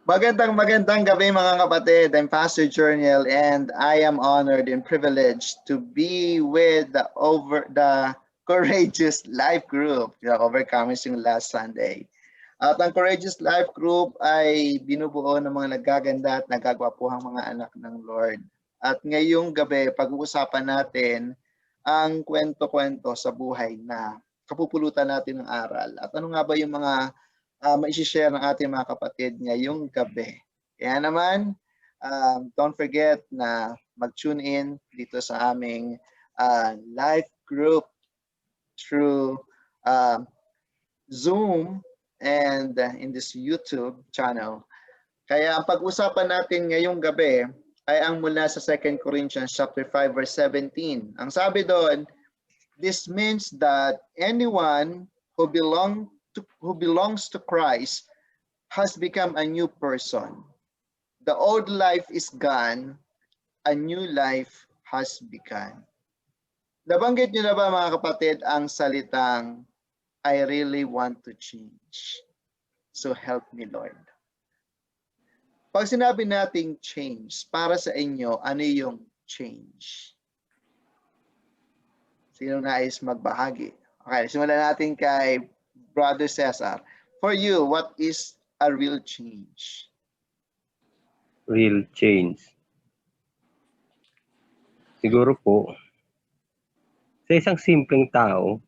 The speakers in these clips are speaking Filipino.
Magandang gabi mga kapatid. I'm Pastor Journal and I am honored and privileged to be with the Courageous Life Group. Overcomers yung last Sunday. At ang Courageous Life Group ay binubuo ng mga nagaganda at nagagwapuhang mga anak ng Lord. At ngayong gabi, pag-uusapan natin ang kwento-kwento sa buhay na kapupulutan natin ng aral. At ano nga ba yung mga ma-share ng ating mga kapatid ngayong gabi. Kaya naman, don't forget na mag-tune in dito sa aming live group through Zoom and in this YouTube channel. Kaya ang pag-usapan natin ngayong gabi ay ang mula sa 2 Corinthians chapter 5 verse 17. Ang sabi doon, this means that anyone who belongs to Christ has become a new person. The old life is gone, a new life has begun. Nabanggit niyo na ba mga kapatid ang salitang, I really want to change. So help me Lord. Pag sinabi nating change, para sa inyo, ano yung change? Sino nais magbahagi? Okay, simulan natin kay Brother Cesar. For you, what is a real change? Real change. Siguro po, sa isang simpleng tao,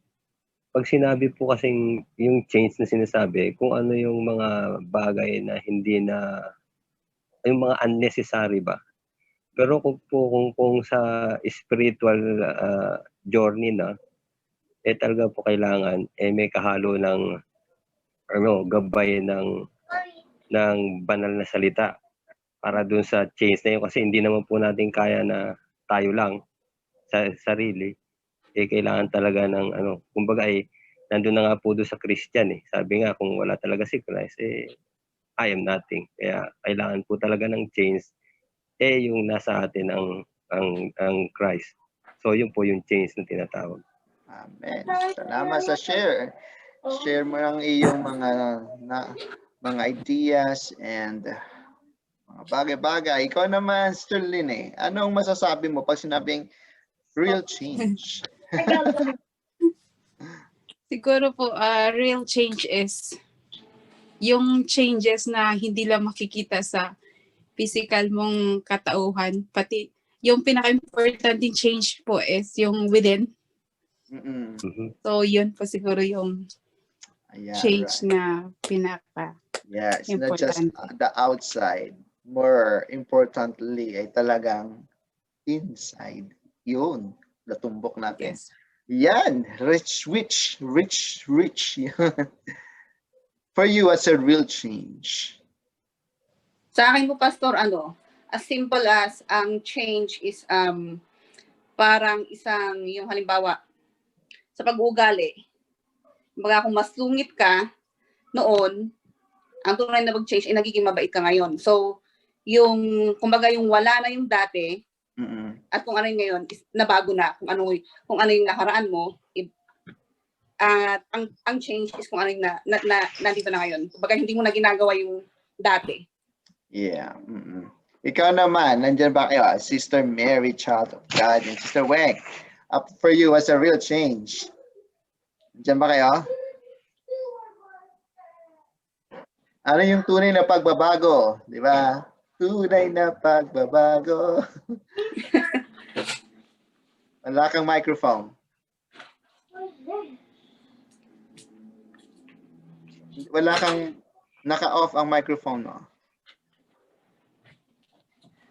pag sinabi po kasing yung change na sinasabi, kung ano yung mga bagay na hindi na, yung mga unnecessary ba. Pero kung sa spiritual journey na, talaga po kailangan may kahalo ng gabay ng banal na salita para dun sa change na yun, kasi hindi naman po natin kaya na tayo lang sa sarili. Kailangan talaga ng kumbaga nandun na nga po doon sa Christian sabi nga, kung wala talaga si Christ I am nothing. Kaya kailangan po talaga ng change yung nasa atin ang Christ. So yun po yung change na tinatawag. Amen. Salamat sa share. Share mo ang iyong mga ideas and mga bagay-bagay. Ikaw naman, Sterling, anong masasabi mo pag sinabing real change? Siguro po, real change is yung changes na hindi lang makikita sa physical mong katauhan, pati yung pinaka-importanting change po is yung within. So yun po siguro yung change na Yes, not just the outside. More importantly ay talagang inside. Yun, natumbok natin. Yes. Yan, rich. For you, what's a real change? Sa akin po, Pastor, as simple as ang change is parang isang, yung halimbawa, sa pag-uugali. Kumbaga kung mas sungit ka noon, ang tunay na mag-change ay nagiging mabait ka ngayon. So, yung, kumbaga yung wala na yung dati, at kung ano yung ngayon, is nabago na. Kung ano yung nakaraan mo, at ang change is kung ano yung nandito na ngayon. Kumbaga hindi mo na ginagawa yung dati. Yeah. Ikaw naman, nandiyan ba kayo? Sister Mary, Child of God, and Sister Weng. For you, what's a real change? Nandiyan ba kayo? Ano yung tunay na pagbabago? Di ba? Tunay na pagbabago. Wala kang microphone. Wala kang naka-off ang microphone mo.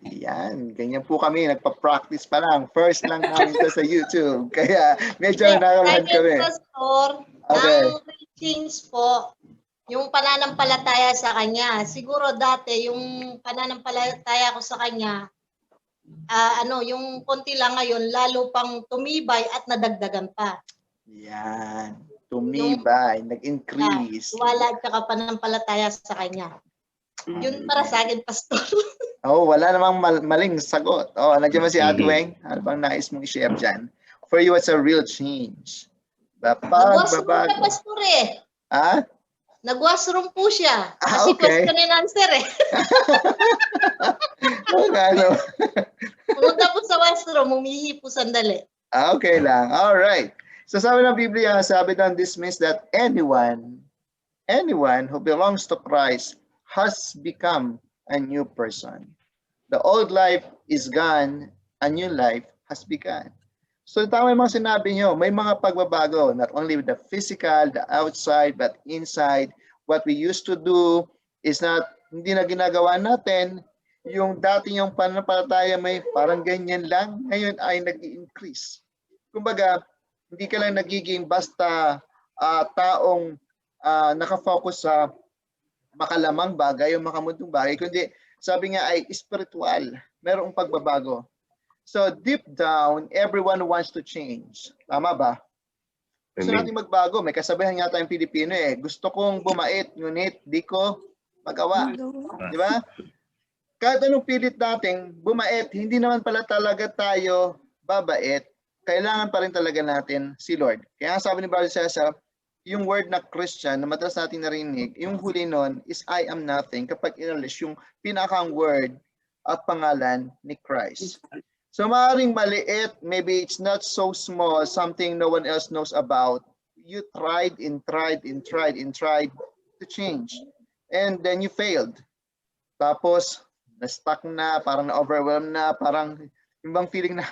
Yan, ganyan po kami, nagpa-practice pa lang. First lang namin ito sa YouTube. Kaya medyo nakalahan kami. Pastor, Okay. ang change po, yung pananampalataya sa kanya. Siguro dati, yung pananampalataya ko sa kanya, yung konti lang ngayon, lalo pang tumibay at nadagdagan pa. Yan, tumibay, nag-increase. Wala at saka pananampalataya sa kanya. Yun para sa akin, Pastor. Wala namang maling sagot. Nandiyan ba si Ate Weng? Ano bang nais mong i-share dyan? For you, it's a real change. Nagwasan ka, Pastor Ha? Nag-washroom po siya. Ah, Kasi okay. question and answer eh. Ano? Pumunta po sa washroom, humihi po sandali. Okay lang. All right. So sabi ng Biblia, sabi ng this means that anyone who belongs to Christ has become a new person. The old life is gone, a new life has begun. So tama yung mga sinabi nyo, may mga pagbabago, not only with the physical, the outside, but inside. What we used to do is not, hindi na ginagawa natin. Yung dati yung pananampalataya may parang ganyan lang, ngayon ay nag-i-increase. Kumbaga, hindi ka lang nagiging basta taong nakafocus sa makalamang bagay o makamundong bagay, kundi sabi nga ay spiritual, merong pagbabago. So deep down, everyone wants to change. Tama ba? Gusto Amen. natin magbago. May kasabihan nga tayong Pilipino eh. Gusto kong bumait, ngunit di ko magawa. Di ba? Kahit anong pilit nating bumait, hindi naman pala talaga tayo babait. Kailangan pa rin talaga natin si Lord. Kaya nga sabi ni Brother Cesar, yung word na Christian na madalas natin narinig, yung huli nun is I am nothing kapag inalis yung pinakang word at pangalan ni Christ. So maaaring maliit, maybe it's not so small, something no one else knows about. You tried and tried and tried and tried to change. And then you failed. Tapos, na-stuck na, parang na-overwhelmed na, parang yung bang feeling na,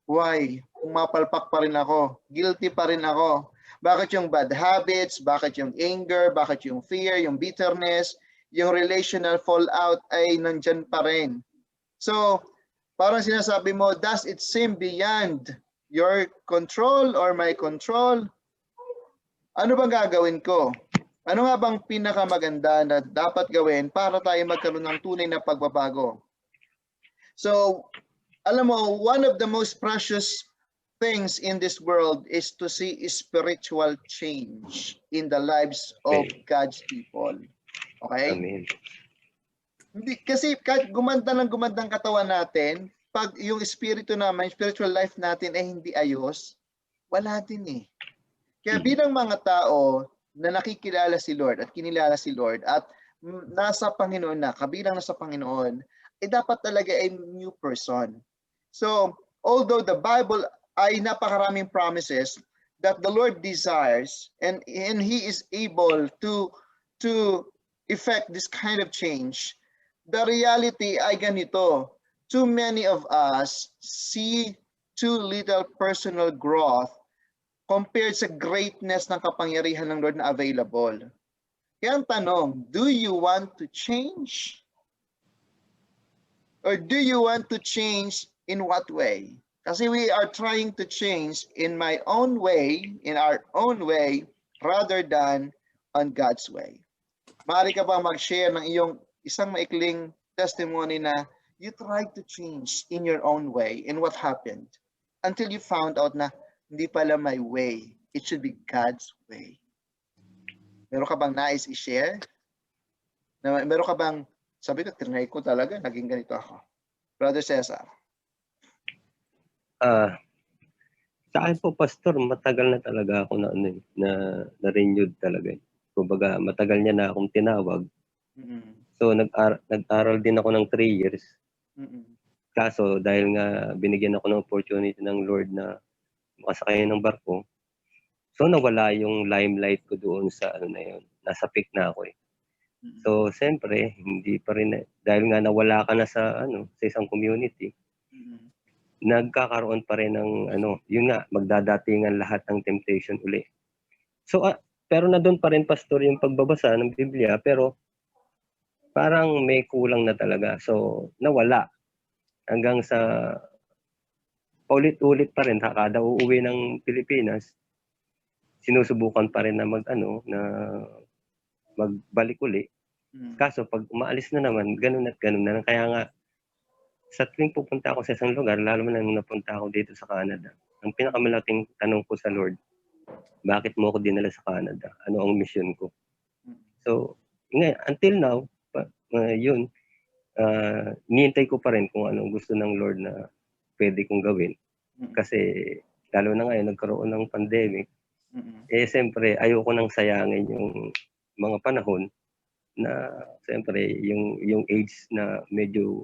why? Pumapalpak pa rin ako. Guilty pa rin ako. Bakit yung bad habits? Bakit yung anger? Bakit yung fear? Yung bitterness? Yung relational fallout ay nandyan pa rin. So, parang sinasabi mo, does it seem beyond your control or my control? Ano bang gagawin ko? Ano nga bang pinakamaganda na dapat gawin para tayo magkaroon ng tunay na pagbabago? So, alam mo, one of the most precious things in this world is to see spiritual change in the lives of God's people. Okay? Amen. Hindi, kasi kahit gumanda ng gumandang katawan natin, pag yung espiritu naman, spiritual life natin ay hindi ayos, wala din eh. Kaya bilang mga tao na nakikilala si Lord at kinilala si Lord at nasa Panginoon na, kabilang nasa Panginoon, ay dapat talaga ay new person. So, although the Bible ay napakaraming promises that the Lord desires and He is able to effect this kind of change, the reality ay ganito. Too many of us see too little personal growth compared sa greatness ng kapangyarihan ng Lord na available. Kaya ang tanong, do you want to change? Or do you want to change in what way? Kasi we are trying to change in my own way, in our own way, rather than on God's way. Maaari ka bang mag-share ng iyong isang maikling testimony na you tried to change in your own way and what happened until you found out na hindi pala my way, it should be God's way. Meron ka bang nais i-share? Meron ka bang, sabi ko, trinay ko talaga, naging ganito ako. Brother Cesar. Sa akin po, Pastor, matagal na talaga ako na renewed talaga. Kumbaga, matagal niya na akong tinawag. So, nag-aral din ako ng 3 years. Kaso, dahil nga binigyan ako ng opportunity ng Lord na makasakay ng barko, so nawala yung limelight ko doon sa ano na yun. Nasa peak na ako eh. So, siyempre, hindi pa rin, dahil nga nawala ka na sa isang community, nagkakaroon pa rin ng yun nga, magdadatingan lahat ng temptation uli. So, pero na doon pa rin, Pastor, yung pagbabasa ng Biblia, pero parang may kulang na talaga. So, nawala. Hanggang sa paulit-ulit pa rin, kada uuwi ng Pilipinas, sinusubukan pa rin na magbalik uli. Kaso, pag umaalis na naman, ganun at ganun na. Kaya nga, sa tuwing pupunta ako sa isang lugar, lalo na nung napunta ako dito sa Canada, ang pinakamalaking tanong ko sa Lord, bakit mo ako dinala sa Canada? Ano ang mission ko? So, until now, yun, nihintay ko pa rin kung anong gusto ng Lord na pwede kong gawin. Kasi, lalo na ngayon, nagkaroon ng pandemic, siyempre, ayoko nang sayangin yung mga panahon na siyempre yung age na medyo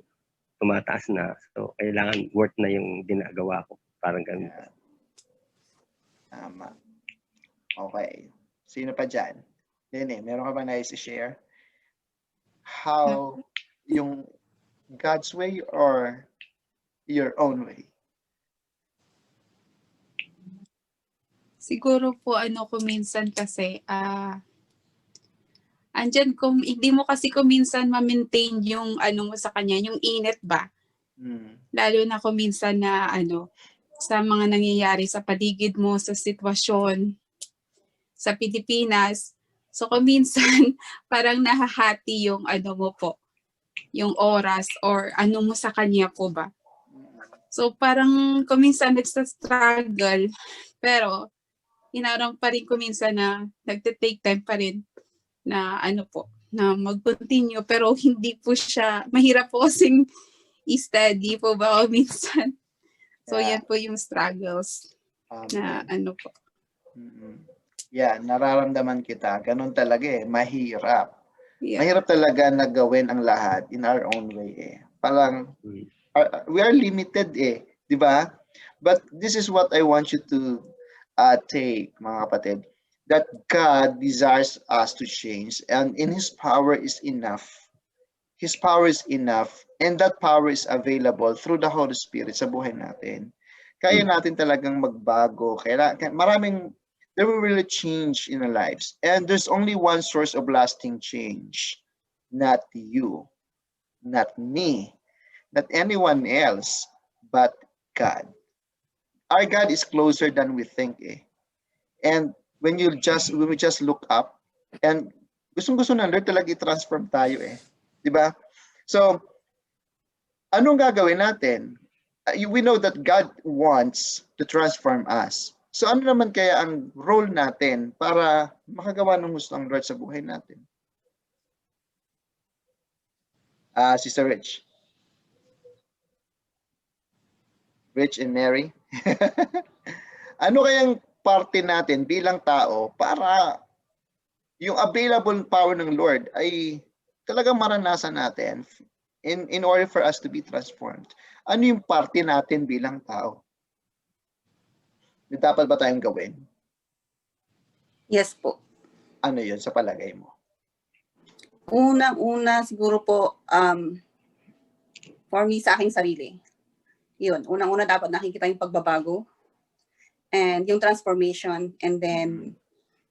tumataas na. So, kailangan worth na yung ginagawa ko. Parang ganun. Yeah. Tama. Okay. Sino pa dyan? Nene, meron ka ba nais i-share? How yung God's way or your own way? Siguro po kung minsan kasi andyan kung hindi mo kasi kung minsan ma-maintain yung mo sa kanya, yung init ba? Lalo na kung minsan na sa mga nangyayari sa paligid mo, sa sitwasyon sa Pilipinas. So kung minsan parang nahahati yung mo po, yung oras or mo sa kanya po ba. So parang kung minsan nagsa-struggle, pero inarang pa rin ko minsan na nagte-take time pa rin na na mag-continue, pero hindi po siya, mahirap po kasing i-steady po ba o minsan. So Yeah. yan po yung struggles na po. Yeah, nararamdaman kita. Ganun talaga eh. Mahirap. Yeah. Mahirap talaga na gawin ang lahat in our own way eh. Parang we are limited eh, di ba? But this is what I want you to take, mga kapatid, that God desires us to change, and in His power is enough. His power is enough, and that power is available through the Holy Spirit sa buhay natin. Kaya natin talagang magbago. Kaya maraming, there will really change in our lives. And there's only one source of lasting change. Not you, not me, not anyone else, but God. Our God is closer than we think eh. And when we just look up, and gustong-gusto na Lord talaga i-transform tayo eh. Di ba? So, anong gagawin natin? We know that God wants to transform us. So ano naman kaya ang role natin para makagawa ng gusto ng Lord sa buhay natin? Sister Rich. Rich and Mary. Ano kayang parte natin bilang tao para yung available power ng Lord ay talagang maranasan natin in order for us to be transformed? Ano yung parte natin bilang tao? Dapat ba tayong gawin? Yes po. Ano yun sa palagay mo? Unang-una siguro po, for me sa aking sarili, yun, unang-una dapat nakikita yung pagbabago and yung transformation, and then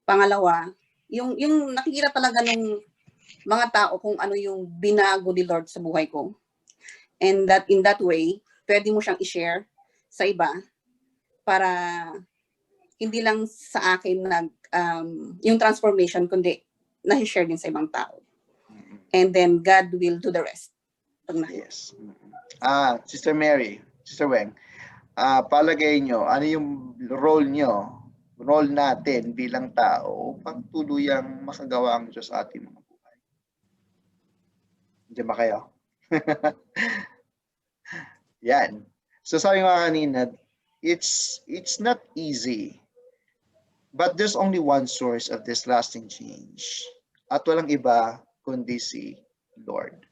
pangalawa, yung nakikita talaga ng mga tao kung ano yung binago ni Lord sa buhay ko. And that in that way, pwede mo siyang i-share sa iba para hindi lang sa akin yung transformation, kundi na-share din sa ibang tao. And then God will do the rest. Yes. Sister Mary, Sister Weng, palagay nyo, ano yung role natin bilang tao upang tuluyang makagawa ang Diyos sa ating mga buhay? Diyan ba kayo? Yan. So sabi mga kanina, it's not easy. But there's only one source of this lasting change. At walang iba kundi si Lord.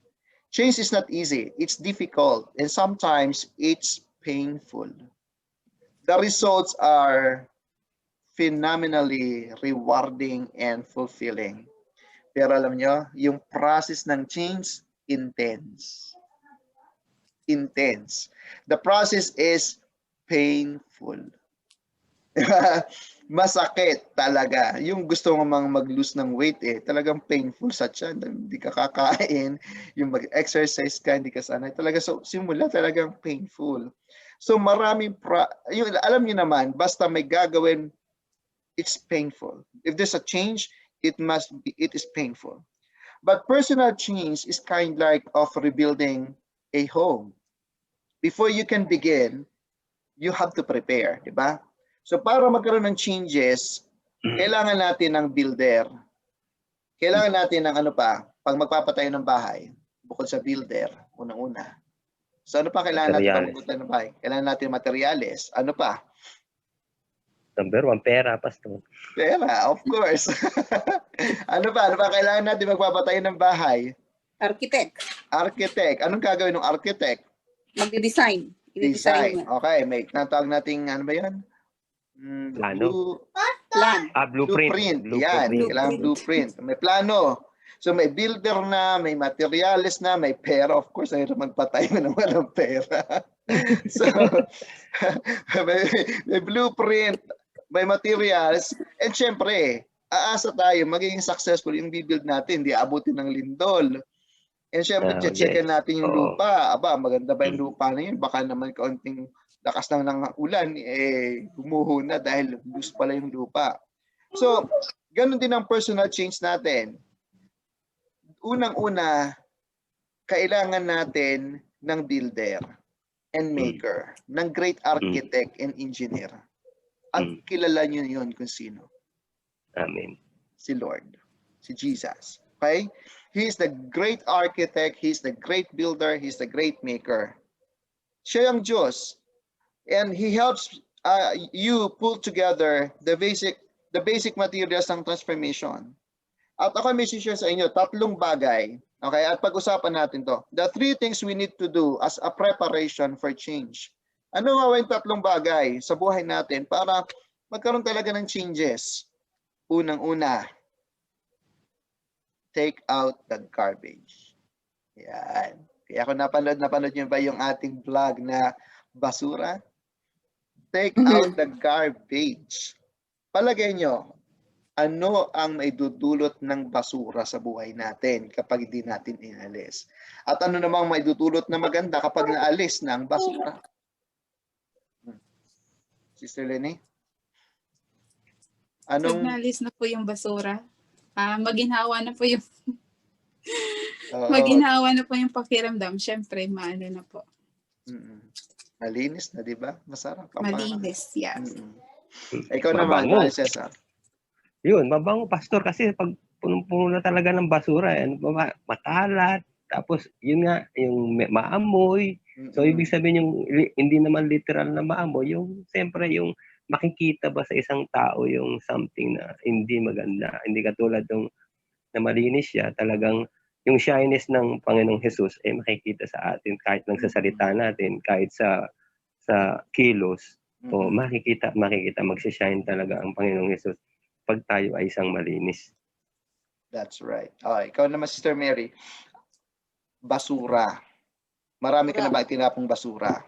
Change is not easy. It's difficult. And sometimes it's painful. The results are phenomenally rewarding and fulfilling. Pero alam nyo, yung process ng change, intense. Intense. The process is painful. Masakit talaga. Yung gusto mo mang mag-lose ng weight talagang painful sa tiyan. Hindi ka kakain, yung mag-exercise ka, hindi ka sanay. Talaga, so simula talagang painful. So maraming, alam niyo naman, basta may gagawin, it's painful. If there's a change, it is painful. But personal change is kind like of rebuilding a home. Before you can begin, you have to prepare, di ba? So para magkaroon ng changes, kailangan natin ng builder. Kailangan natin ng pag magpapatayo ng bahay, bukod sa builder, unang-una. So ano pa kailangan natin pag magpapatayo ng bahay? Kailangan natin materyales. Ano pa? Number one, pera, Pastor. Pera, of course. Ano pa? Ano pa kailangan natin magpapatayo ng bahay? Architect. Architect. Anong gagawin ng architect? Magde-design. Design. I-design mo. Okay, may natawag nating ano ba yun? Plano. Plan. Blueprint. Blueprint. Yan, kailangan blueprint. May plano. So may builder na, may materials na, may pera. Of course, ay magpatayo ng walang pera. So, may blueprint, may materials, and syempre, aasa tayo, magiging successful yung bibuild natin, hindi abutin ng lindol. And syempre, checkin natin yung lupa. Aba, maganda ba yung lupa na yun? Baka naman kaunting lakas ng ulan, gumuho na dahil loose pala yung lupa. So, ganun din ang personal change natin. Unang-una, kailangan natin ng builder and maker, ng great architect and engineer. At kilala niyo yun kung sino. Amen. Si Lord, si Jesus. Okay? He is the great architect, he is the great builder, he is the great maker. Siya ang Diyos. And he helps you pull together the basic materials ng transformation. At ako may share sa inyo, 3 bagay. Okay? At pag-usapan natin to. The 3 things we need to do as a preparation for change. Ano nga yung 3 bagay sa buhay natin para magkaroon talaga ng changes? Unang-una, take out the garbage. Yan. Kaya ako napanood nyo ba yung ating vlog na basura? Take out the garbage. Palagay nyo, ano ang maidudulot ng basura sa buhay natin kapag hindi natin inalis? At ano namang maidudulot na maganda kapag naalis na ang basura? Sister Lenny? Pag naalis na po yung basura, maginhawa na po yung maginhawa na po yung pakiramdam. Syempre, maano na po. Malinis na, di ba? Masarap. Malinis, yes. Ikaw naman, Cesar. Yun, mabango, Pastor, kasi pag punong-puno na talaga ng basura, matalat, tapos yun nga, yung maamoy. So, ibig sabihin yung hindi naman literal na maamoy, yung siyempre yung makikita ba sa isang tao yung something na hindi maganda, hindi katulad ng na malinis siya, talagang yung shyness ng Panginoong Jesus ay makikita sa atin kahit nang sa salita natin, kahit sa kilos, o makikita magsishine talaga ang Panginoong Jesus pag tayo ay isang malinis. That's right. Okay, ikaw naman, Sister Mary. Basura. Marami ka na ba tinapong basura?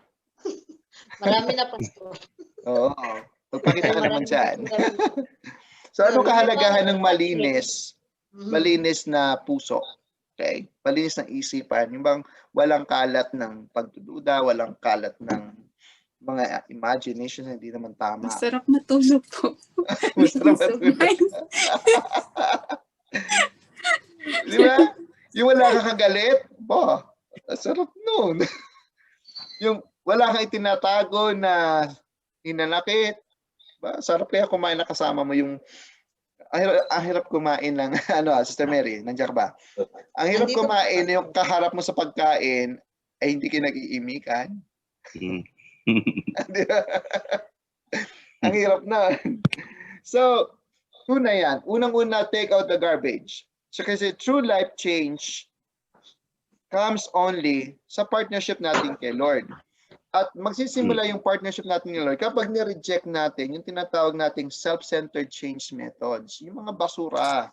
Marami na, Pastor. Oo. Pagpakita ka naman dyan. So, ano kahalagahan ng malinis? Malinis na puso. Okay? Malinis ng isipan. Yung bang walang kalat ng pagdududa, walang kalat ng mga imagination, hindi naman tama. Masarap matulog po. Masarap matulog. Di ba? Yung wala kang kagalit, sarap nun. Yung wala kang itinatago na hinanakit, sarap kaya kumain na kasama mo yung ang hirap kumain lang. Sister Mary, nandiyan ka ba? Ang hirap kumain yung kaharap mo sa pagkain ay hindi ka nag-iimikan. Ang hirap na. So, una yan. Unang-una, take out the garbage. So, kasi true life change comes only sa partnership natin kay Lord. At magsisimula yung partnership natin kay Lord kapag ni-reject natin yung tinatawag nating self-centered change methods. Yung mga basura.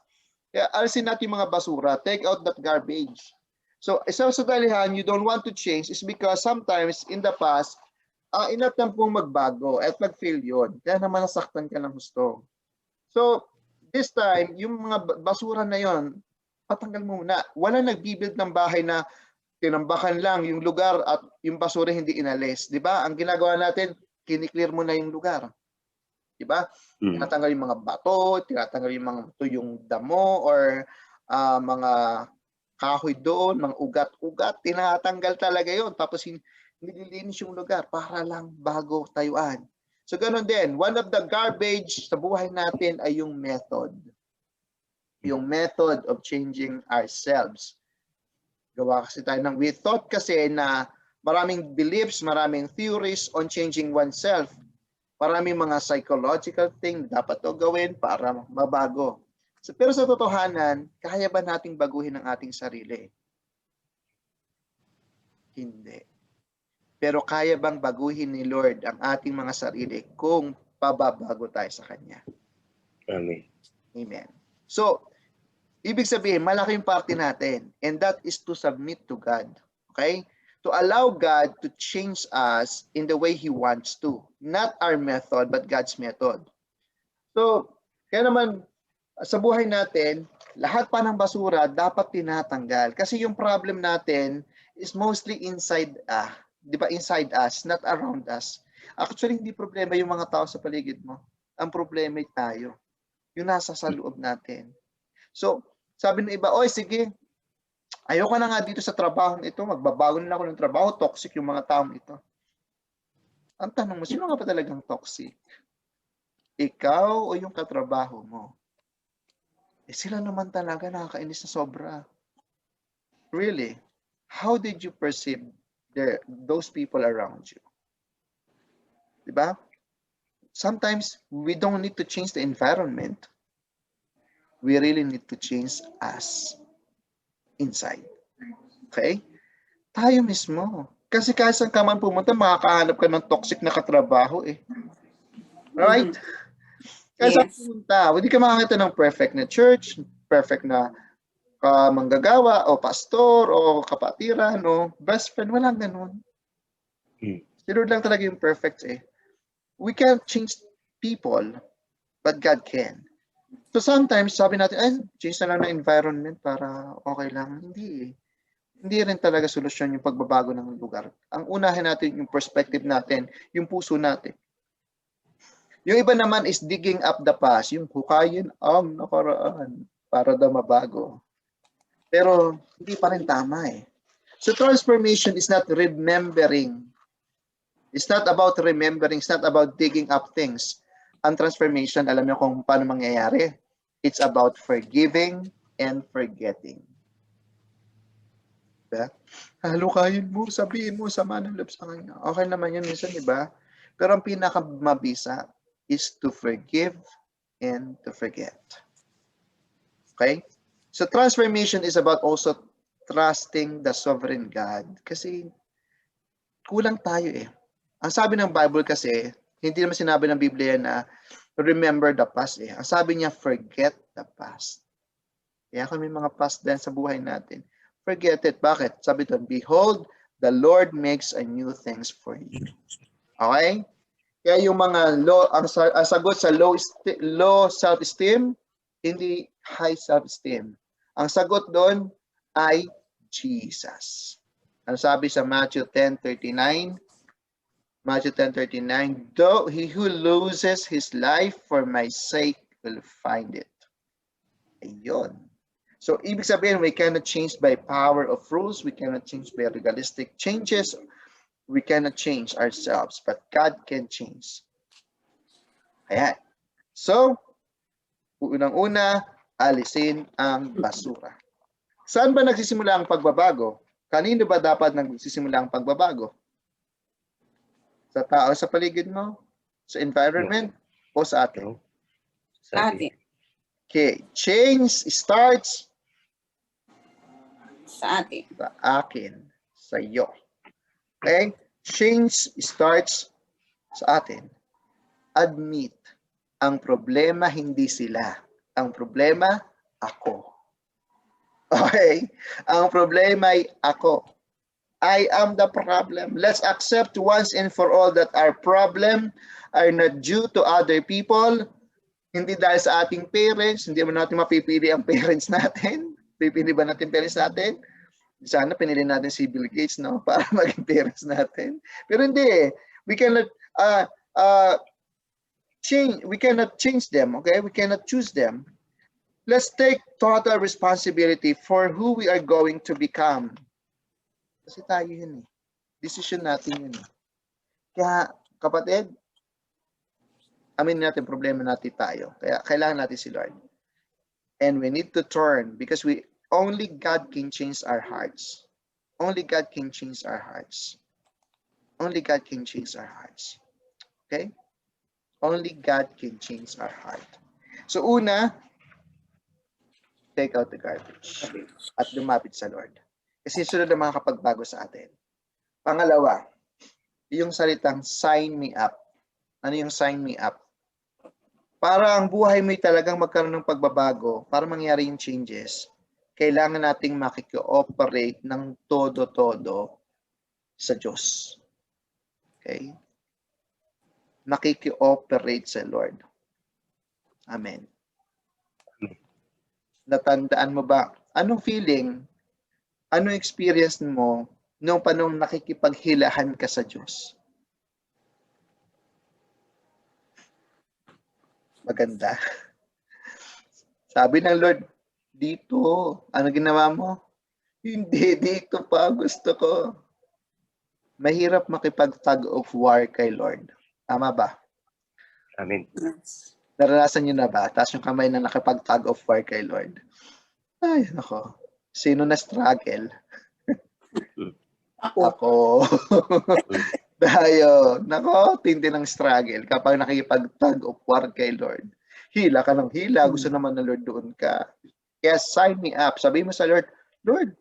Kaya alisin natin yung mga basura. Take out that garbage. So, isa sa dalihan you don't want to change is because sometimes in the past, inattempt mong magbago at mag-fail yun. Kaya naman nasaktan ka ng gusto. So, this time, yung mga basura na yon, patanggal mo muna. Wala nagbibuild ng bahay na tinambakan lang yung lugar at yung basura hindi inalis. Di ba? Ang ginagawa natin, kiniklear mo na yung lugar. Di ba? Tinatanggal yung mga bato, tinatanggal yung mga tuyong damo or mga kahoy doon, mga ugat-ugat, tinatanggal talaga yon. Tapos nililinis yung lugar para lang bago tayuan. So ganun din, one of the garbage sa buhay natin ay yung method. Yung method of changing ourselves. Gawa kasi tayo we thought kasi na maraming beliefs, maraming theories on changing oneself. Maraming mga psychological thing dapat to gawin para mabago. So, pero sa totohanan, kaya ba nating baguhin ang ating sarili? Hindi. Pero kaya bang baguhin ni Lord ang ating mga sarili kung pababago tayo sa Kanya? Amen. Amen. So, ibig sabihin, malaki yung parte natin. And that is to submit to God. Okay? To allow God to change us in the way He wants to. Not our method, but God's method. So, kaya naman, sa buhay natin, lahat pa ng basura dapat tinatanggal. Kasi yung problem natin is mostly inside, di ba, inside us, not around us. Actually, hindi problema yung mga tao sa paligid mo. Ang problema ay tayo. Yung nasa sa loob natin. So, sabi ng iba, oy, sige, ayoko na nga dito sa trabaho ito, magbabago na ako ng trabaho, toxic yung mga taong ito. Ang tanong mo, sino nga ba talagang toxic? Ikaw o yung katrabaho mo? Sila naman talaga nakakainis na sobra. Really? How did you perceive those people around you? Diba? Sometimes, we don't need to change the environment. We really need to change us inside. Okay? Tayo mismo. Kasi kahit saan ka man pumunta, makakahanap ka ng toxic na katrabaho eh. Right? Kahit saan pumunta, hindi ka makakita ng perfect na church, perfect na manggagawa, o pastor, o kapatiran, o best friend. Walang ganun. Si Lord lang talaga yung perfect eh. We can't change people, but God can. So sometimes, sabi natin, ay, change na lang ng environment para okay lang. Hindi eh. Hindi rin talaga solusyon yung pagbabago ng lugar. Ang unahin natin yung perspective natin, yung puso natin. Yung iba naman is digging up the past, yung hukayin ang nakaraan para daw mabago. Pero hindi pa rin tama eh. So transformation is not remembering. It's not about remembering, it's not about digging up things. Ang transformation, alam niyo kung paano mangyayari? It's about forgiving and forgetting. Diba? Halukayin mo, sabihin mo, sama ng loob sa kanya. Okay naman yun minsan, diba? Pero ang pinakamabisa is to forgive and to forget. Okay? So transformation is about also trusting the sovereign God. Kasi kulang tayo eh. Ang sabi ng Bible kasi, hindi naman sinabi ng Biblia na remember the past eh. Ang sabi niya, forget the past. Kaya kami mga past din sa buhay natin. Forget it. Bakit? Sabi doon, behold, the Lord makes a new things for you. Okay? Kaya yung mga low, ang sagot sa low self-esteem, hindi high self-esteem. Ang sagot doon ay Jesus. Ano sabi sa Matthew 10:39? Matthew 10:39, though he who loses his life for my sake will find it. Ayun. So, ibig sabihin, we cannot change by power of rules. We cannot change by legalistic changes. We cannot change ourselves, but God can change. Ayan. So, unang-una, alisin ang basura. Saan ba nagsisimula ang pagbabago? Kanino ba dapat nagsisimula ang pagbabago? Sa tao sa paligid mo? Sa environment? O sa atin? Sa atin. Okay. Change starts Sa atin. sa akin. Sa iyo. Okay? Change starts sa atin. Admit. Ang problema hindi sila. Ang problema, ako. Okay? Ang problema ay ako. I am the problem. Let's accept once and for all that our problem are not due to other people. Hindi dahil sa ating parents. Hindi mo natin mapipili ang parents natin. Pipili ba natin parents natin? Sana pinili natin si Bill Gates, no? Para maging parents natin. Pero hindi. We cannot change them, okay? We cannot choose them. Let's take total responsibility for who we are going to become. Kasi tayo yun eh. Decision natin yun eh. Kaya, kapatid, aminin natin problema natin tayo. Kaya kailangan natin si Lord. And we need to turn because only God can change our hearts. Only God can change our hearts. Only God can change our hearts. Okay? Only God can change our heart. So una, take out the garbage at lumapit sa Lord. Kasi sunod na makakapagbago sa atin. Pangalawa, yung salitang sign me up. Ano yung sign me up? Para ang buhay mo talagang magkaroon ng pagbabago, para mangyari yung changes, kailangan nating makikooperate ng todo-todo sa Diyos. Okay? Makikioperate sa Lord. Amen. Natandaan mo ba? Anong feeling? Anong experience mo nung panong nakikipaghilahan ka sa Diyos? Maganda. Sabi ng Lord, dito. Ano ginawa mo? Hindi, dito pa. Gusto ko. Mahirap makipag-tug of war kay Lord. Tama ba? Amen. Yes. Naranasan niyo na ba? Taas yung kamay na nakipag-tug of war kay Lord. Ay, nako. Sino na struggle? Ako. Dayo. Nako, tindi ng struggle kapag nakikipag-tug of war kay Lord. Hila ka ng hila. Gusto naman ng Lord doon ka. Kaya sign me up. Sabi mo sa Lord, Lord,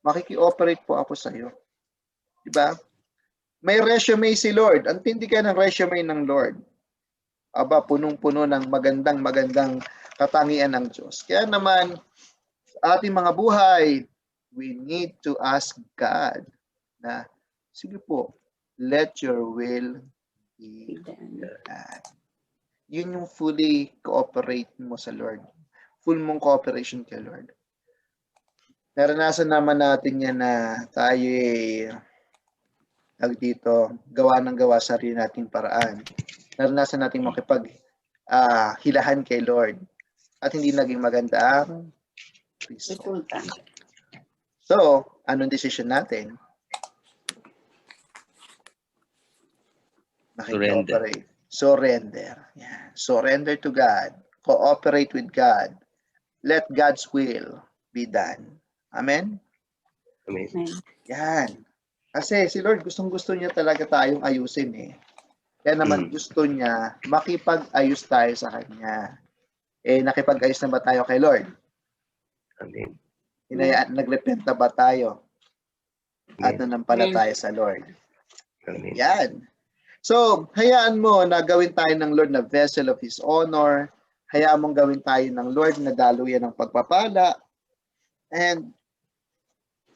makiki-operate po ako sa iyo. Diba? May resume si Lord. Ang tindi ka ng resume ng Lord. Aba, punong-puno ng magandang katangian ng Diyos. Kaya naman, sa ating mga buhay, we need to ask God na, sige po, let your will be done. Yun yung fully cooperate mo sa Lord. Full mong cooperation kay Lord. Naranasan naman natin yan na tayo dito, gawa ng gawa sarili nating paraan. Naranasan natin makipag-hilahan kay Lord at hindi naging maganda ang Resulta. So, anong decision natin? Makikooperate. Surrender. Yeah. Surrender to God. Cooperate with God. Let God's will be done. Amen? Amen. Yan. Kasi si Lord, gustong-gusto niya talaga tayong ayusin eh. Kaya naman gusto niya makipag-ayos tayo sa Kanya. Eh, nakipag-ayos na ba tayo kay Lord? Amen. Nagrepent na ba tayo? At nanampalataya sa Lord? Amen. Yan. So, hayaan mo na gawin tayo ng Lord na vessel of His honor. Hayaan mong gawin tayo ng Lord na daluyan ng pagpapala. And,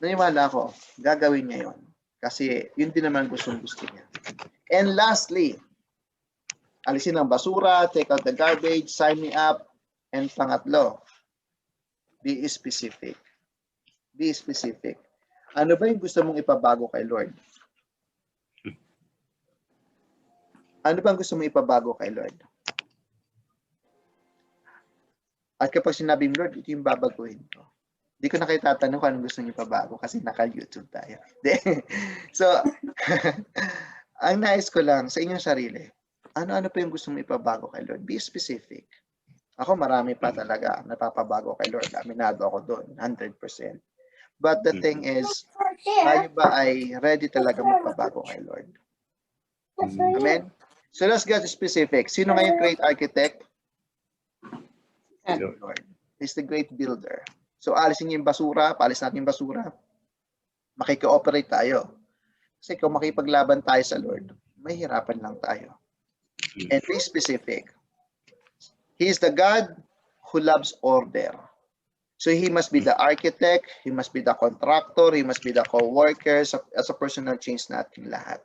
naniwala ako, gagawin niya yun. Kasi, yun din naman gusto niya. And lastly, alisin ang basura, take out the garbage, sign me up. And pangatlo, be specific. Be specific. Ano ba yung gusto mong ipabago kay Lord? Ano bang gusto mong ipabago kay Lord? At kapag sinabi mo, Lord, ito yung babaguhin ko. Hindi ko na kayo tatanong kung anong gusto niyo ipabago kasi naka-YouTube tayo. So, ang nais ko lang sa inyong sarili, ano-ano pa yung gusto mong ipabago kay Lord? Be specific. Ako marami pa talaga napapabago kay Lord. Aminado ako doon, 100%. But the thing is, tayo ba ay ready talaga magpabago kay Lord? Amen? So let's get specific. Sino ngayon great architect? Lord. He's the great builder. So alisin niyo yung basura, paalis natin yung basura. Makikooperate tayo. Kasi kung makipaglaban tayo sa Lord, mahihirapan lang tayo. And be specific. He is the God who loves order. So he must be the architect, he must be the contractor, he must be the co-worker, as a personal change natin lahat.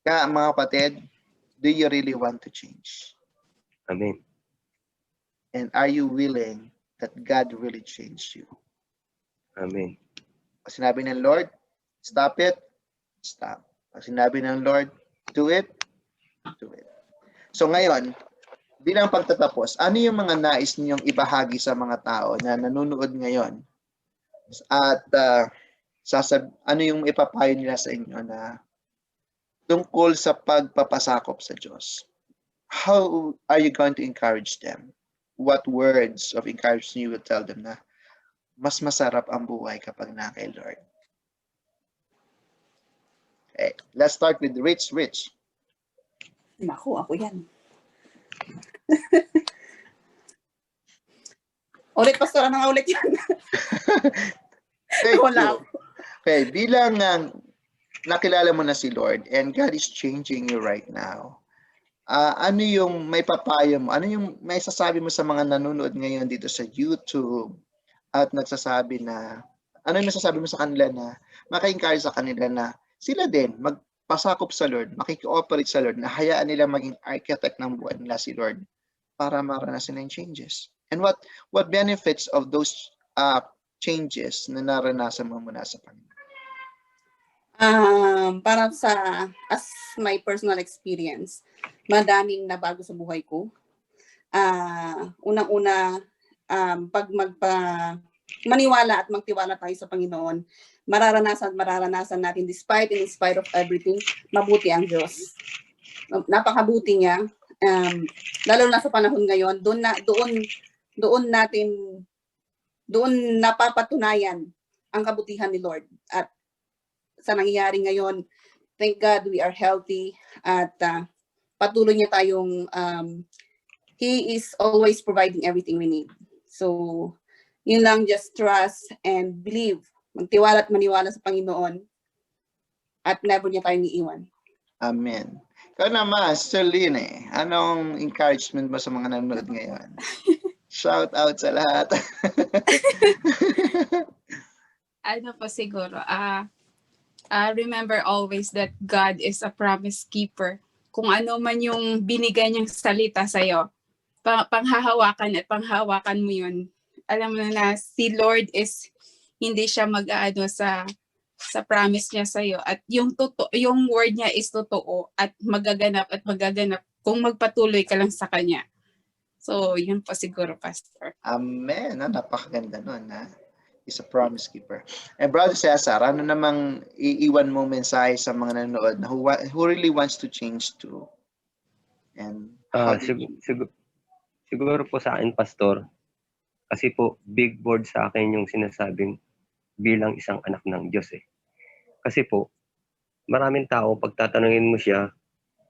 Kaya mga kapatid, do you really want to change? Amen. And are you willing that God really changed you? Amen. Pag sinabi ng Lord, stop it, stop. Pag sinabi ng Lord, do it, do it. So ngayon, bilang pagtatapos, ano yung mga nais niyong ibahagi sa mga tao na nanonood ngayon? At ano yung ipapayo nila sa inyo na tungkol sa pagpapasakop sa Diyos? How are you going to encourage them? What words of encouragement you will tell them na mas masarap ang buhay kapag na kay Lord? Okay, let's start with Rich. Naku, ako yan. Ulit, Pastor, ano nga ulit yan? Thank Wala. you. Okay, bilang nakilala mo na si Lord and God is changing you right now, ano yung may papayo mo? Ano yung may sasabi mo sa mga nanonood ngayon dito sa YouTube at nagsasabi na, ano yung masasabi mo sa kanila na maka-encourage sa kanila na sila din magpasakop sa Lord, makikooperate sa Lord, na hayaan nila maging architect ng buhay nila si Lord para maranasan yung changes? And what benefits of those changes na naranasan mo muna sa Panginoon? Para as my personal experience, madaming nabago sa buhay ko. Unang-una, pag maniwala at magtiwala tayo sa Panginoon, mararanasan natin despite in spite of everything, mabuti ang Diyos. Napakabuti niya. Lalo na sa panahon ngayon, doon napapatunayan ang kabutihan ni Lord. At sa nangyayari ngayon, thank God we are healthy at patuloy niya tayong He is always providing everything we need. So, yun lang, just trust and believe. Magtiwala at maniwala sa Panginoon at never niya tayong iiwan. Amen. Ikaw naman, Celine, anong encouragement mo sa mga nanonood ngayon? Shout out sa lahat. Ano po siguro, remember always that God is a promise keeper. Kung ano man yung binigay niyang salita sa'yo, panghahawakan mo yun. Alam mo na si Lord is hindi siya mag-aano sa promise niya sa'yo. At yung word niya is totoo at magaganap kung magpatuloy ka lang sa Kanya. So, yun po siguro, Pastor. Amen. Napakaganda nun, ha? Is a promise keeper. And Brother Cesar, ano namang iiwan mo mensahe sa mga nanonood na who really wants to change too? And how did you... Siguro po sa akin, Pastor, kasi po big word sa akin yung sinasabing bilang isang anak ng Diyos eh. Kasi po, maraming tao, pag tatanungin mo siya,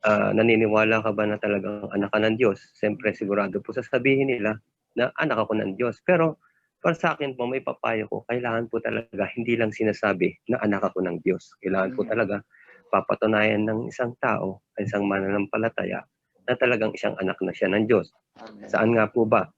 naniniwala ka ba na talagang anak ka ng Diyos? Siyempre, sigurado po sasabihin nila na anak ako ng Diyos. Pero para sa akin po, may papayo ko, kailangan po talaga hindi lang sinasabi na anak ako ng Diyos. Kailangan po talaga papatunayan ng isang tao, isang mananampalataya, na talagang isang anak na siya ng Diyos. Amen. Saan nga po ba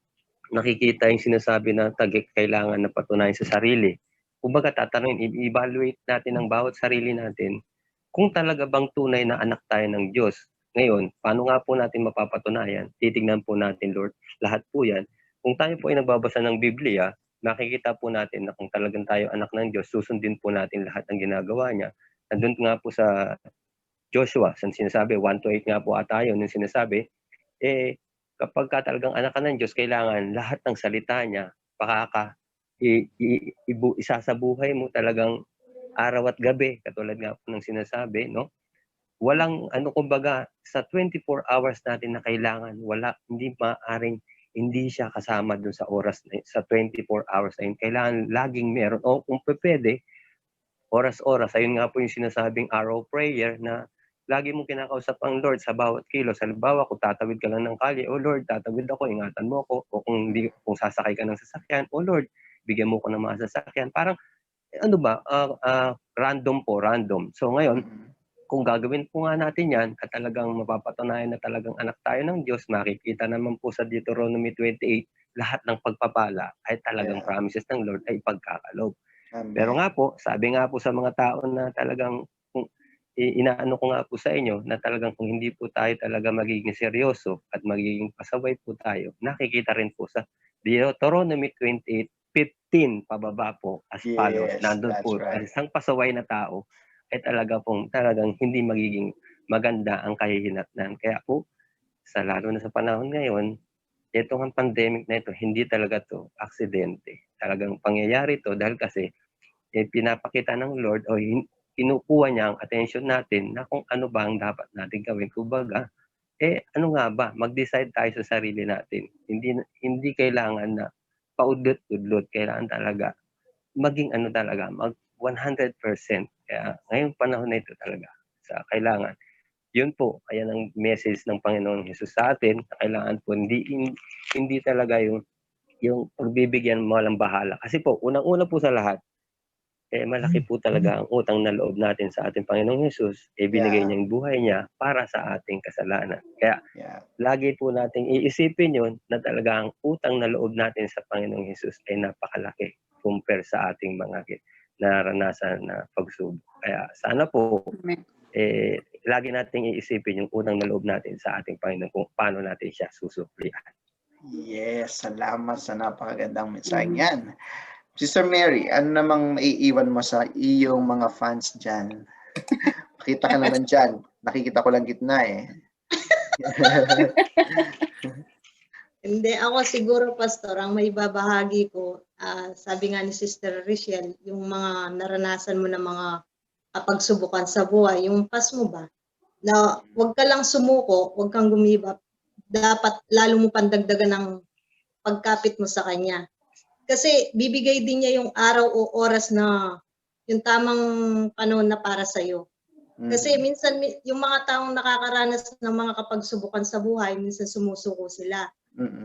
nakikita yung sinasabi na kailangan na patunayan sa sarili? Kumbaga tatanungin, i-evaluate natin ang bawat sarili natin kung talaga bang tunay na anak tayo ng Diyos. Ngayon, paano nga po natin mapapatunayan? Titignan po natin, Lord, lahat po yan. Kung tayo po ay nagbabasa ng Biblia, makikita po natin na kung talagang tayo anak ng Diyos, susundin po natin lahat ng ginagawa niya. Nandun nga po sa Joshua, sinasabi, 1-8 nga po ata yun, yung sinasabi, kapag ka talagang anak ka ng Diyos, kailangan lahat ng salita niya, isa sa buhay mo talagang araw at gabi, katulad nga po ng sinasabi, no? Walang, kumbaga, sa 24 hours natin na kailangan, hindi maaaring hindi siya kasama dun sa oras, sa 24 hours na yun. Kailangan laging meron, o kung pwede, oras-oras. Ayun nga po yung sinasabing hour of prayer na lagi mong kinakausap ang Lord sa bawat kilos. Halimbawa, kung tatawid ka lang ng kalye, oh Lord, tatawid ako, ingatan mo ako. O kung sasakay ka ng sasakyan, oh Lord, bigyan mo ko ng mga sasakyan. Parang, random. So ngayon, kung gagawin po nga natin yan, at talagang mapapatunayan na talagang anak tayo ng Diyos, makikita naman po sa Deuteronomy 28, lahat ng pagpapala ay talagang promises ng Lord ay pagkakalob. Amen. Pero nga po, sabi nga po sa mga tao na talagang, inaano ko nga po sa inyo, na talagang kung hindi po tayo talaga magiging seryoso at magiging pasaway po tayo, nakikita rin po sa Deuteronomy 28:15 pababa po as follows. Nandun po, right. isang pasaway na tao ay talagang hindi magiging maganda ang kahihinatnan. Kaya po, lalo na sa panahon ngayon, itong pandemic na ito, hindi talaga to aksidente. Talagang pangyayari to dahil kasi pinapakita ng Lord o kinukuha niya ang attention natin na kung ano ba ang dapat natin gawin. Kumbaga, ano nga ba? Mag-decide tayo sa sarili natin. Hindi kailangan na paudlot-udlot. Kailangan talaga maging mag 100%. Kaya ngayong panahon na ito talaga, kailangan yun po, ayan ang message ng Panginoong Hesus sa atin. Kailangan po hindi talaga yung pagbibigyan mo lang bahala. Kasi po, unang-una po sa lahat, malaki po talaga ang utang na loob natin sa ating Panginoong Hesus. Binigay niya yung buhay niya para sa ating kasalanan. Kaya lagi po nating iisipin yun na talaga ang utang na loob natin sa Panginoong Hesus ay napakalaki compare sa ating mga naranasan na pagsubok. Kaya sana po, Amen. lagi nating iisipin yung utang na loob natin sa ating Panginoon kung paano natin siya susuplihan. Yes, salamat sa napakagandang mensahe yan. Sister Mary, ano namang maiiwan mo sa iyong mga fans dyan? Makita ka naman dyan. Nakikita ko lang gitna eh. Hindi, ako siguro, Pastor, ang may babahagi ko, sabi nga ni Sister Richelle, yung mga naranasan mo na mga pagsubukan sa buhay, yung pas mo ba, na huwag ka lang sumuko, huwag kang gumibap, dapat lalo mo pandagdagan ng pagkapit mo sa Kanya. Kasi bibigay din niya yung araw o oras na yung tamang panahon na para sa'yo. Kasi minsan yung mga taong nakakaranas ng mga kapagsubukan sa buhay, minsan sumusuko sila.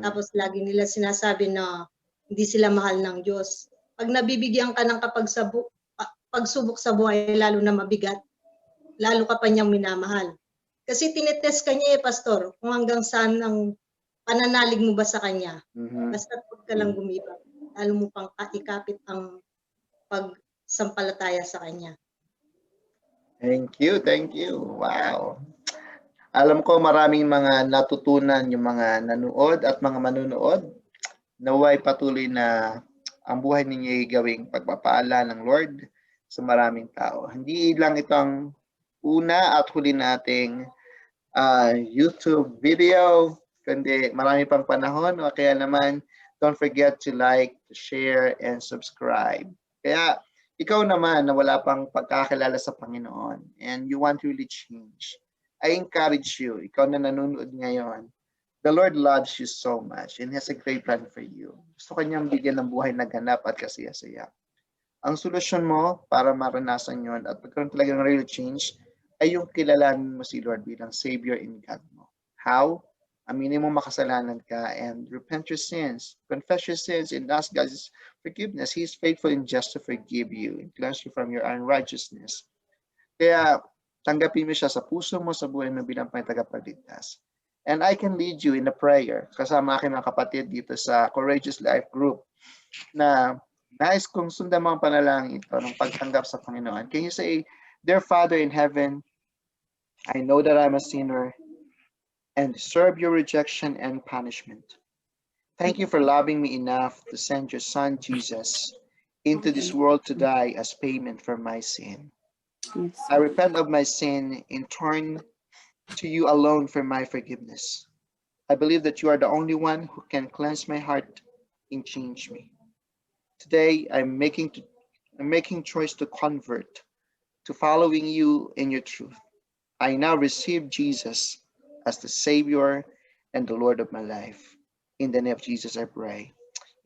Tapos lagi nila sinasabi na hindi sila mahal ng Diyos. Pag nabibigyan ka ng pagsubok sa buhay, lalo na mabigat, lalo ka pa niyang minamahal. Kasi tinetest ka niya Pastor, kung hanggang saan ang pananalig mo ba sa Kanya. Basta huwag ka lang gumibap. Lalo mo pang ikapit ang pagsampalataya sa Kanya. Thank you, thank you. Wow. Alam ko maraming mga natutunan yung mga nanood at mga manunood. Naway patuloy na ang buhay ninyo ay gawing pagpapala ng Lord sa maraming tao. Hindi lang ito ang una at huli nating YouTube video, kundi marami pang panahon. O kaya naman, don't forget to like, to share, and subscribe. Kaya ikaw naman na wala pang pagkakilala sa Panginoon and you want to really change, I encourage you, ikaw na nanonood ngayon, the Lord loves you so much and has a great plan for you. Gusto kanyang bigyan ng buhay na ganap at kasaya-saya. Ang solusyon mo para maranasan yon at magkaroon talaga ng real change ay yung kilalanin mo si Lord bilang Savior in God mo. How? Aminin mo makasalanan ka and repent your sins. Confess your sins and ask God's forgiveness. He is faithful and just to forgive you and cleanse you from your unrighteousness. Kaya tanggapin mo siya sa puso mo, sa buhay mo bilang tagapagligtas. And I can lead you in a prayer kasama aking mga kapatid dito sa Courageous Life Group na nais kong sundan mo ang panalangin ito ng pagtanggap sa Panginoon. Can you say, Dear Father in heaven, I know that I'm a sinner and deserve your rejection and punishment. Thank you for loving me enough to send your son Jesus into this world to die as payment for my sin. Yes. I repent of my sin and turn to you alone for my forgiveness. I believe that you are the only one who can cleanse my heart and change me. Today, I'm making choice to convert, to following you in your truth. I now receive Jesus as the Savior and the Lord of my life. In the name of Jesus, I pray.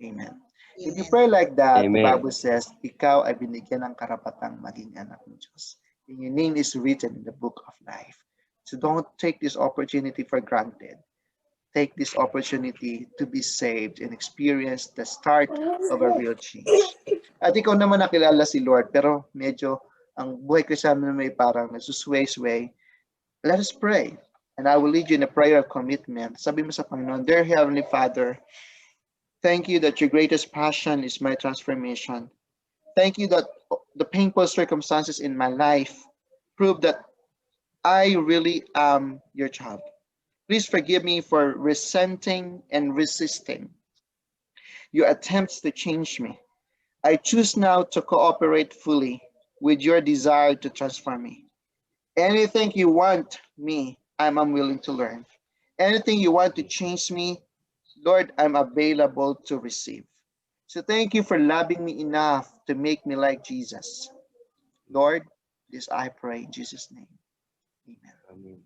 Amen. If you pray like that, Amen. the Bible says, ikaw ay binigyan ng karapatang maging anak ng Diyos. And your name is written in the book of life. So don't take this opportunity for granted. Take this opportunity to be saved and experience the start of a real change. At ikaw naman nakilala si Lord, pero medyo ang buhay Kristiyano may parang nagsusway-sway. Let us pray. And I will lead you in a prayer of commitment. Sabi mo sa Panginoon, Dear Heavenly Father, thank you that your greatest passion is my transformation. Thank you that the painful circumstances in my life prove that I really am your child. Please forgive me for resenting and resisting your attempts to change me. I choose now to cooperate fully with your desire to transform me. Anything you want me, I'm unwilling to learn. Anything you want to change me, Lord, I'm available to receive. So thank you for loving me enough to make me like Jesus. Lord, this I pray in Jesus' name. Amen. Amen.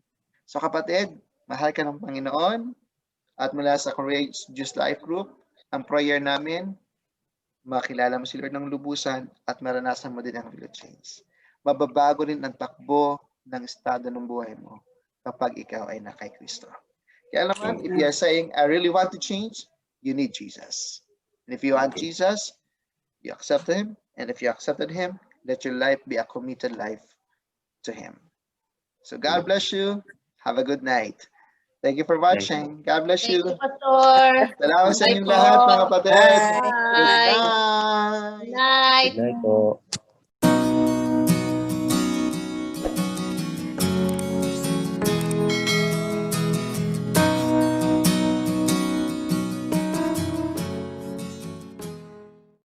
So kapatid, mahal ka ng Panginoon at mula sa Courageous Life Group, ang prayer namin, makilala mo si Lord ng lubusan at maranasan mo din ang real change. Mababago rin ang takbo ng estado ng buhay mo. kapag ikaw ay na kay Kristo. Kaya naman, if you are saying, I really want to change, you need Jesus. And if you want Jesus, you accept Him. And if you accepted Him, let your life be a committed life to Him. So God bless you. Have a good night. Thank you for watching. God bless Thank you. you, Pastor. Salamat sa Bye inyong po. lahat, mga kapatid. Bye. Good night. Night. Good night po.